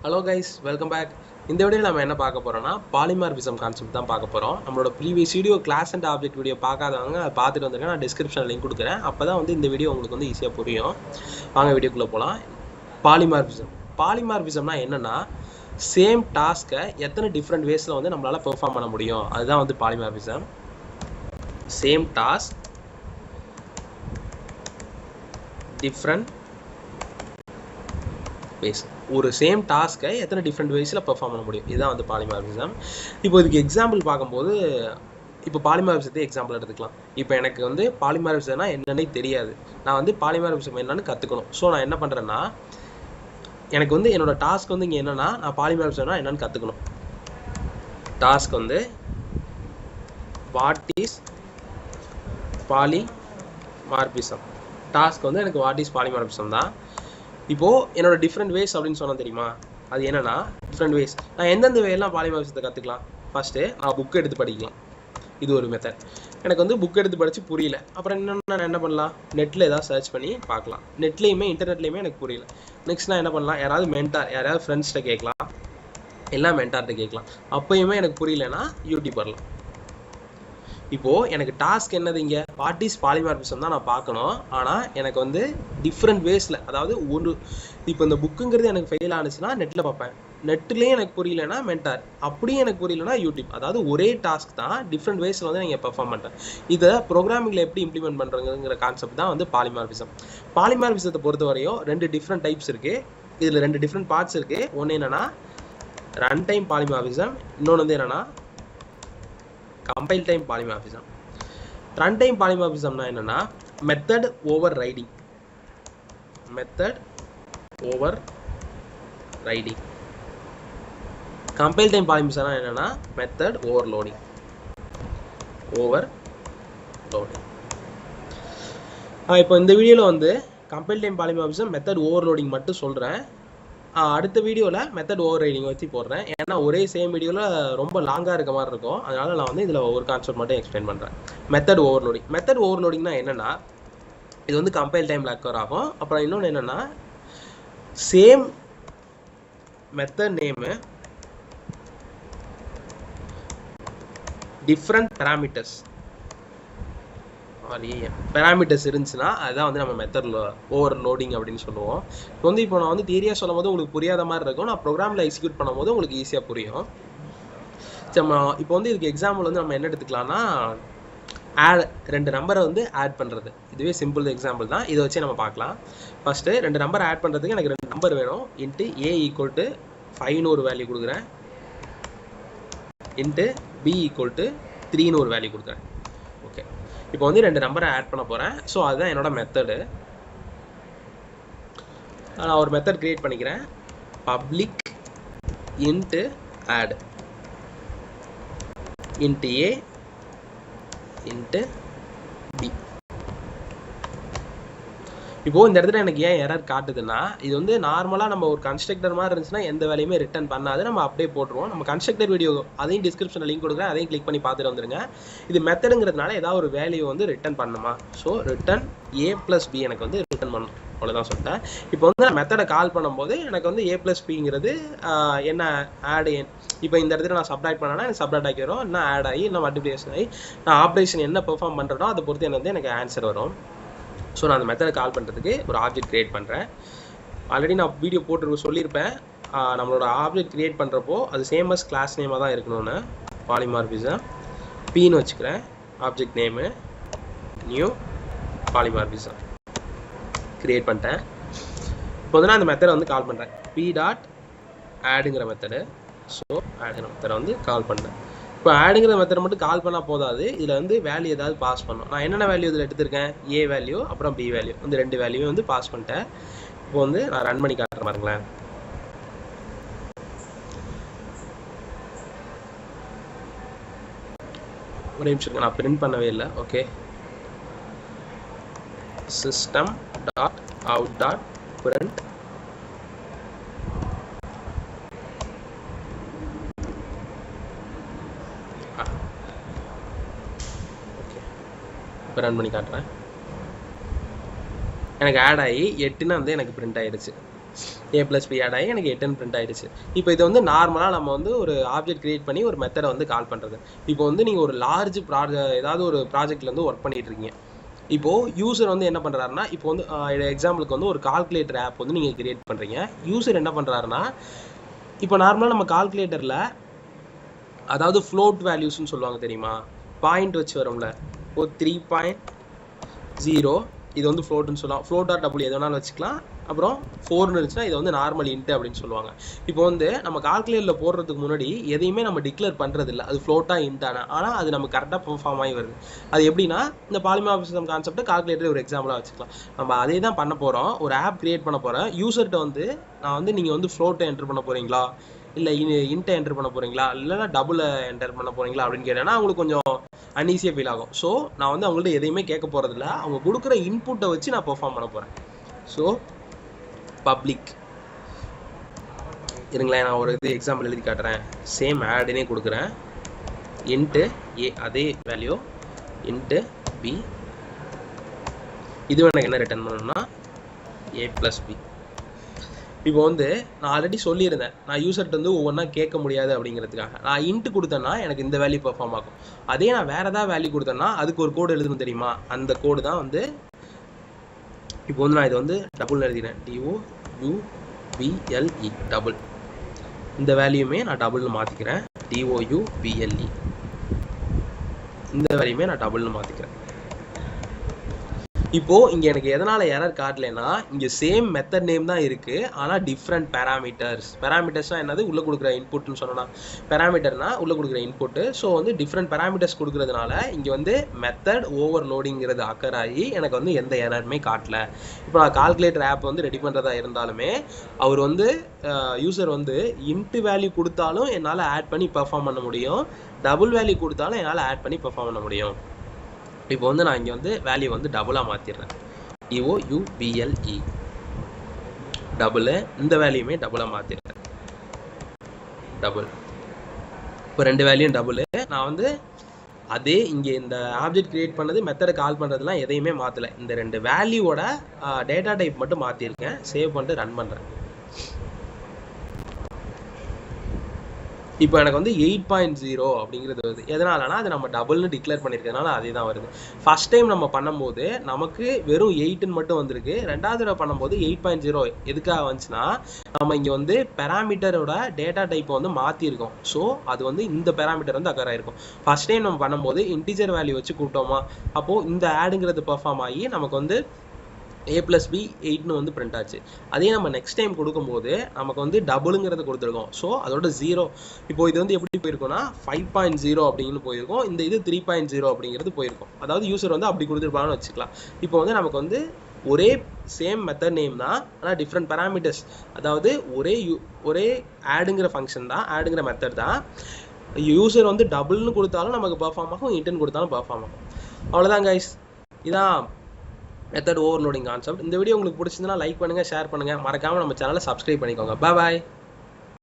Hello guys, welcome back. இந்த வீடியோல நம்ம என்ன பார்க்க போறோம்னா பாலிமார்பிசம் கான்செப்ட் தான் பார்க்க போறோம். நம்மளோட previous video class and object video பார்க்காதவங்க அதை பார்த்துட்டு வந்துருங்க. நான் டிஸ்கிரிப்ஷன்ல லிங்க் கொடுக்குறேன். அப்பதான் வந்து இந்த வீடியோ உங்களுக்கு வந்து ஈஸியா புரியும். வாங்க வீடியோக்குள்ள போலாம். பாலிமார்பிசம்னா என்னன்னா சேம் டாஸ்கை எத்தனை டிஃப்ரெண்ட் வேஸ்ல வந்து நம்மளால பெர்ஃபார்ம் பண்ண முடியும். அதுதான் வந்து polymorphism. Same task different ways, ஒரு சேம் டாஸ்க்கை எத்தனை டிஃப்ரெண்ட் வேஸில் பெர்ஃபார்ம் பண்ண முடியும். இதுதான் வந்து பாலிமார்பிசம். இப்போ இதுக்கு எக்ஸாம்பிள் பார்க்கும்போது இப்போ பாலிமார்பிசத்தை எக்ஸாம்பிள் எடுத்துக்கலாம். இப்போ எனக்கு வந்து பாலிமார்பிசம்னா என்னன்னே தெரியாது. நான் வந்து பாலிமார்பிசம் என்னன்னு கற்றுக்கணும். ஸோ நான் என்ன பண்ணுறேன்னா, எனக்கு வந்து என்னோட டாஸ்க் வந்து இங்கே என்னன்னா, நான் பாலிமார்பிசம்னா என்னன்னு கற்றுக்கணும். டாஸ்க் வந்து வாட் இஸ் பாலிமார்பிசம். டாஸ்க் வந்து எனக்கு வாட் இஸ் பாலிமார்பிசம் தான். இப்போது என்னோட டிஃப்ரெண்ட் வேஸ் அப்படின்னு சொன்னால் தெரியுமா, அது என்னென்னா டிஃப்ரெண்ட் வேஸ். நான் எந்தெந்த வேலாம் பாலிமார்பிசத்தை கற்றுக்கலாம். ஃபஸ்ட்டு நான் புக் எடுத்து படிக்கலாம். இது ஒரு மெத்தட். எனக்கு வந்து புக் எடுத்து படித்து புரியல, அப்புறம் இன்னொன்று நான் என்ன பண்ணலாம், நெட்டில் ஏதாவது சர்ச் பண்ணி பார்க்கலாம். நெட்லேயுமே இன்டர்நெட்லேயுமே எனக்கு புரியல. நெக்ஸ்ட் நான் என்ன பண்ணலாம், யாராவது ஃப்ரெண்ட்ஸ்கிட்ட கேட்கலாம், எல்லாம் மென்டார்கிட்ட கேட்கலாம். அப்போயுமே எனக்கு புரியலன்னா யூடியூப் வரலாம். இப்போது எனக்கு டாஸ்க் என்னது, இங்கே வாட் இஸ் பாலிமார்பிசம் தான் நான் பார்க்கணும். ஆனால் எனக்கு வந்து டிஃப்ரெண்ட் வேஸில், அதாவது இப்போ இந்த புக்குங்கிறது எனக்கு ஃபெயில் ஆனிச்சுன்னா நெட்டில் பார்ப்பேன். நெட்லேயும் எனக்கு புரியலன்னா மென்டார், அப்படியே எனக்கு புரியலன்னா யூடியூப். அதாவது ஒரே டாஸ்க் தான் டிஃப்ரெண்ட் வேஸில் வந்து நீங்கள் பெர்ஃபார்ம் பண்ணுறேன். இதை ப்ரோக்ராமிங்கில் எப்படி இம்ப்ளிமெண்ட் பண்ணுறதுங்கிற கான்செப்ட் தான் வந்து பாலிமார்பிசம். பாலிமார்பிசத்தை பொறுத்தவரையும் 2 டிஃப்ரெண்ட் டைப்ஸ் இருக்குது. இதில் 2 டிஃப்ரெண்ட் பார்ட்ஸ் இருக்குது. ஒன்று என்னென்னா ரன் டைம் பாலிமார்பிசம், இன்னொன்று வந்து என்னென்னா compile time polymorphism. Run time பாலிமார்பிசம்னா என்னன்னா method overriding. Compile time பாலிமார்பிசம்னா என்னன்னா மெத்தட் ஓவர்லோடிங். இப்போ இந்த வீடியோவில் வந்து compile time polymorphism method overloading மட்டும் சொல்கிறேன். அடுத்த வீடியோவில் மெத்தட் ஓவர் ரைடிங் வச்சு போடுறேன். ஏன்னா ஒரே சேம் வீடியோவில் ரொம்ப லாங்காக இருக்க மாதிரி இருக்கும். அதனால் நான் வந்து இதில் ஒரு கான்செப்ட் மட்டும் எக்ஸ்பிளைன் பண்ணுறேன். மெத்தட் ஓவர்லோடிங்னா என்னென்னா, இது வந்து கம்பைல் டைமில் அக்கர் ஆகும். அப்புறம் இன்னொன்று என்னென்னா, same method name different parameters இருந்துச்சுன்னா அதுதான் வந்து நம்ம மெத்தட் ஓவர்லோடிங் அப்படின்னு சொல்லுவோம். இப்போ நான் வந்து தியரியா சொல்லும் போது உங்களுக்கு புரியாத மாதிரி இருக்கும். நான் ப்ரோக்ராமில் எக்ஸிக்யூட் பண்ணும்போது உங்களுக்கு ஈஸியாக புரியும். இப்போ வந்து இதுக்கு எக்ஸாம்பிள் வந்து நம்ம என்ன எடுத்துக்கலாம்னா, ரெண்டு நம்பரை வந்து ஆட் பண்ணுறது. இதுவே சிம்பிள் எக்ஸாம்பிள் தான். இதை வச்சு நம்ம பார்க்கலாம். ஃபஸ்ட்டு 2 நம்பர் ஆட் பண்ணுறதுக்கு எனக்கு 2 நம்பர் வேணும். இன்ட்டு A = 5ன்னு ஒரு வேல்யூ கொடுக்குறேன். இன்ட்டு B = 3ன்னு ஒரு வேல்யூ கொடுக்குறேன். ஓகே, இப்போ வந்து 2 நம்பரை ஆட் பண்ண போகிறேன். ஸோ அதுதான் என்னோட மெத்தடு. நான் ஒரு மெத்தட் கிரியேட் பண்ணிக்கிறேன். Public int add int A int B. இப்போ இந்த இடத்துல எனக்கு ஏன் எரர் காட்டுதுன்னா, இது வந்து நார்மலாக நம்ம ஒரு கன்ஸ்ட்ரக்டர் மாதிரி இருந்துச்சுன்னா எந்த வேலையுமே ரிட்டர்ன் பண்ணாது, நம்ம அப்படியே போட்டுருவோம். நம்ம கன்ஸ்ட்ரக்டர் வீடியோ அதையும் டிஸ்கிரிப்ஷனில் லிங்க் கொடுக்குறேன், அதையும் கிளிக் பண்ணி பார்த்துட்டு வந்துருங்க. இது மெத்தடுங்கிறதுனால ஏதாவது ஒரு வேல்யூ வந்து ரிட்டர்ன் பண்ணுமா. ஸோ ரிட்டர்ன் A + B எனக்கு வந்து ரிட்டர்ன் பண்ணணும், அவ்வளோதான் சொல்லிட்டேன். இப்போ வந்து நான் மெத்தடை கால் பண்ணும்போது எனக்கு வந்து A + Bங்கிறது என்ன ஆட். இப்போ இந்த இடத்துல நான் சப்ராக்ட் பண்ணேன்னா எனக்கு சப்ராக்ட் ஆக்கி வரும், இன்னும் ஆட் ஆகி இன்னும் மல்டிப்ளிகேஷன் ஆகி நான் ஆப்ரேஷன் என்ன பெர்ஃபார்ம் பண்ணுறனோ அதை பொறுத்து எனக்கு வந்து எனக்கு ஆன்சர் வரும். ஸோ நான் அந்த மெத்தடை கால் பண்ணுறதுக்கு ஒரு ஆப்ஜெக்ட் க்ரியேட் பண்ணுறேன். ஆல்ரெடி நான் வீடியோ போட்டு சொல்லியிருப்பேன். நம்மளோட ஆப்ஜெக்ட் க்ரியேட் பண்ணுறப்போ அது சேமஸ் கிளாஸ் நேமாக தான் இருக்கணும்னு. பாலிமார்பிசம் Pன்னு வச்சுக்கிறேன். Object name new polymorphism create பண்ணிட்டேன். இப்போ வந்து நான் அந்த மெத்தடை வந்து கால் பண்ணுறேன். P.addங்கிற மெத்தடு. ஸோ ஆடுங்கிற மெத்தடை வந்து கால் பண்ணுறேன். இப்போ ஆடுங்கிற மெத்தட் மட்டும் கால் பண்ணால் போதாது, இதில் வந்து வேல்யூ ஏதாவது பாஸ் பண்ணணும். நான் என்னென்ன வேல்யூ இதில் எடுத்திருக்கேன், A வேல்யூ அப்புறம் B வேல்யூ, இந்த 2 வேல்யூ வந்து பாஸ் பண்ணிட்டேன். இப்போ வந்து நான் ரன் பண்ணி காட்டுறேன் பாருங்களேன். ஒரு நிமிஷம், நான் பிரிண்ட் பண்ணவே இல்லை. ஓகே, system.out.print ரன் பண்ணி காட்டுறேன். எனக்கு ஆட் ஆகி 8ன்னு வந்து எனக்கு பிரிண்ட் ஆயிடுச்சு. a plus b ஆட் ஆகி எனக்கு 8ன்னு பிரிண்ட் ஆயிடுச்சு. இப்போ இது வந்து நார்மலாக நம்ம வந்து ஒரு ஆப்ஜெக்ட் கிரியேட் பண்ணி ஒரு மெத்தடை வந்து கால் பண்ணுறது. இப்போ வந்து நீங்கள் ஒரு லார்ஜ் ஏதாவது ஒரு ப்ராஜெக்ட்ல வந்து ஒர்க் பண்ணிட்டு இருக்கீங்க. இப்போ யூசர் வந்து என்ன பண்ணுறாருன்னா, இப்போ வந்து எக்ஸாம்பிளுக்கு வந்து ஒரு கால்குலேட்டர் ஆப் வந்து நீங்கள் கிரியேட் பண்ணுறீங்க. யூசர் என்ன பண்ணுறாருன்னா, இப்போ நார்மலாக நம்ம கால்குலேட்டரில் அதாவது ஃப்ளோட் வேல்யூஸ்ன்னு சொல்லுவாங்க தெரியுமா, பாயிண்ட் வச்சு வரும்ல. இப்போ 3.0 இது வந்து ஃப்ளோட்னு சொல்லலாம். ஃப்ளோட் ஆர் டபுள் எது வேணாலும் வச்சுக்கலாம். அப்புறம் 4ன்னு இருந்துச்சுன்னா இது வந்து நார்மல் இன்ட் அப்படின்னு சொல்லுவாங்க. இப்போ வந்து நம்ம கால்குலேட்டரில் போடுறதுக்கு முன்னாடி எதையுமே நம்ம டிக்ளேர் பண்ணுறது இல்லை, அது ஃப்ளோட்டாக இன்ட்டான. ஆனால் அது நம்ம கரெக்டாக பெர்ஃபார்ம் ஆகி வருது. அது எப்படின்னா, இந்த பாலிமார்பிசம் கான்செப்ட் கால்குலேட்டர் ஒரு எக்ஸாம்பிளாக வச்சுக்கலாம். நம்ம அதே தான் பண்ண போகிறோம். ஒரு ஆப் கிரியேட் பண்ண போகிறேன். யூசர்கிட்ட வந்து நான் வந்து நீங்கள் வந்து ஃப்ளோட்டை என்டர் பண்ண போகிறீங்களா, இல்லை இன்ட்டை என்டர் பண்ண போகிறீங்களா, இல்லைன்னா டபுளை என்டர் பண்ண போகிறீங்களா அப்படின்னு கேட்டேன்னா அவங்களுக்கு கொஞ்சம் அன்ஈஸியாக ஃபீல் ஆகும். ஸோ நான் வந்து அவங்கள்ட்ட எதையுமே கேட்க போகிறதில்ல, அவங்க கொடுக்குற இன்புட்டை வச்சு நான் பெர்ஃபார்ம் பண்ண போகிறேன். ஸோ பப்ளிக் இருங்களேன், நான் ஒரு இது எக்ஸாம்பிள் எழுதி காட்டுறேன். சேம் ஆடுனே கொடுக்குறேன். இன்ட்டு ஏ அதே வேல்யூ, இன்ட்டு பி. இதுவும் எனக்கு என்ன ரிட்டர்ன் பண்ணணும்னா a + b. இப்போ வந்து நான் ஆல்ரெடி சொல்லியிருந்தேன், நான் யூசர்கிட்ட வந்து ஒவ்வொன்றா கேட்க முடியாது அப்படிங்கிறதுக்காக. நான் இன்ட்டு கொடுத்தேன்னா எனக்கு இந்த வேல்யூ பெர்ஃபார்ம் ஆகும். அதே நான் வேறு ஏதாவது வேல்யூ கொடுத்தேன்னா அதுக்கு ஒரு கோடு எழுதணும் தெரியுமா, அந்த கோடு தான் வந்து இப்போ வந்து நான் இது வந்து டபுள் எழுதினேன். DOUBLE double. இந்த வேல்யூமே நான் டபுள்னு மாற்றிக்கிறேன். DOUBLE இந்த வேல்யூமே நான் டபுள்னு மாற்றிக்கிறேன். இப்போ இங்க எனக்கு எதனால எரர் காட்டலைன்னா, இங்க சேம் மெத்தட் நேம் தான் இருக்கு, ஆனா டிஃப்ரெண்ட் பேராமீட்டர்ஸ். பேராமீட்டர்ஸ்னா என்னது, உள்ள கொடுக்குற இன்புட்னு சொன்னா, பேராமீட்டர்னா உள்ள கொடுக்குற இன்புட். ஸோ வந்து டிஃப்ரெண்ட் பேராமீட்டர்ஸ் கொடுக்கறதுனால இங்க வந்து மெத்தட் ஓவர்லோடிங்கிறது அக்கர் ஆகி எனக்கு வந்து எந்த எரருமே காட்டல. இப்போ நான் கால்குலேட்டர் ஆப் வந்து ரெடி பண்றதா இருந்தாலுமே அவர் வந்து யூசர் வந்து இன்ட் வேல்யூ கொடுத்தாலும் என்னால் ஆட் பண்ணி பெர்ஃபார்ம் பண்ண முடியும், டபுள் வேல்யூ கொடுத்தாலும் என்னால் ஆட் பண்ணி பெர்ஃபார்ம் பண்ண முடியும். இப்போ வந்து நான் இங்கே வந்து வேல்யூ வந்து டபுளாக மாற்றிடுறேன். DOUBLE double. இந்த வேல்யூமே டபுளாக மாற்றிடுறேன். டபுள். இப்போ ரெண்டு வேல்யூம் டபுள். நான் வந்து அதே இங்கே இந்த ஆப்ஜெக்ட் கிரியேட் பண்ணது மெத்தடை கால் பண்ணுறதுலாம் எதையுமே மாற்றலை. இந்த ரெண்டு வேல்யூவோட டேட்டா டைப் மட்டும் மாற்றிருக்கேன். சேவ் பண்ணிட்டு ரன் பண்ணுறேன். இப்போ எனக்கு வந்து 8.0 அப்படிங்கிறது வருது. எதனாலனா அது நம்ம டபுள்னு டிக்ளேர் பண்ணியிருக்கிறதுனால அதே தான் வருது. ஃபர்ஸ்ட் டைம் நம்ம பண்ணும்போது நமக்கு வெறும் 8ன்னு மட்டும் வந்திருக்கு. ரெண்டாவது தடவை பண்ணும்போது 8.0 எதுக்காக வந்துச்சுன்னா, நம்ம இங்கே வந்து பேராமீட்டரோட டேட்டா டைப்பை வந்து மாற்றிருக்கோம். ஸோ அது வந்து இந்த பேராமீட்டர் வந்து அக்கர் ஆயிருக்கும். ஃபர்ஸ்ட் டைம் நம்ம பண்ணும்போது இன்டிஜர் வேல்யூ வச்சு கூப்பிட்டோமா, அப்போது இந்த ஆடுங்கிறது பெர்ஃபார்ம் ஆகி நமக்கு வந்து a + b 8ன்னு வந்து பிரிண்ட் ஆச்சு. அதே நம்ம நெக்ஸ்ட் டைம் கொடுக்கும்போது நமக்கு வந்து டபுளுங்கிறது கொடுத்துருக்கோம். ஸோ அதோட 0 இப்போ இது வந்து எப்படி போயிருக்கும்னா 5.0 அப்படின்னு போயிருக்கும். இந்த இது 3.0 அப்படிங்கிறது போயிருக்கும். அதாவது யூசர் வந்து அப்படி கொடுத்துருப்பாங்கன்னு வச்சுக்கலாம். இப்போ வந்து நமக்கு வந்து ஒரே சேம் மெத்தட் நேம் தான், ஆனால் டிஃப்ரெண்ட் பேராமீட்டர்ஸ். அதாவது ஒரே ஆடுங்கிற ஃபங்க்ஷன் தான், ஆடுங்கிற மெத்தட் தான். யூசர் வந்து டபுள்னு கொடுத்தாலும் நமக்கு பெர்ஃபார்ம் ஆகும், இன்ட்னு கொடுத்தாலும் பெர்ஃபார்ம் ஆகும். அவ்வளோதான் கைஸ், இதான் மெத்தட் ஓவர்லோடிங் கான்செப்ட். இந்த வீடியோ உங்களுக்கு பிடிச்சிருந்தா லைக் பண்ணுங்க, ஷேர் பண்ணுங்க, மறக்காம நம்ம சேனலை சப்ஸ்கிரைப் பண்ணிக்கோங்க. பாய்.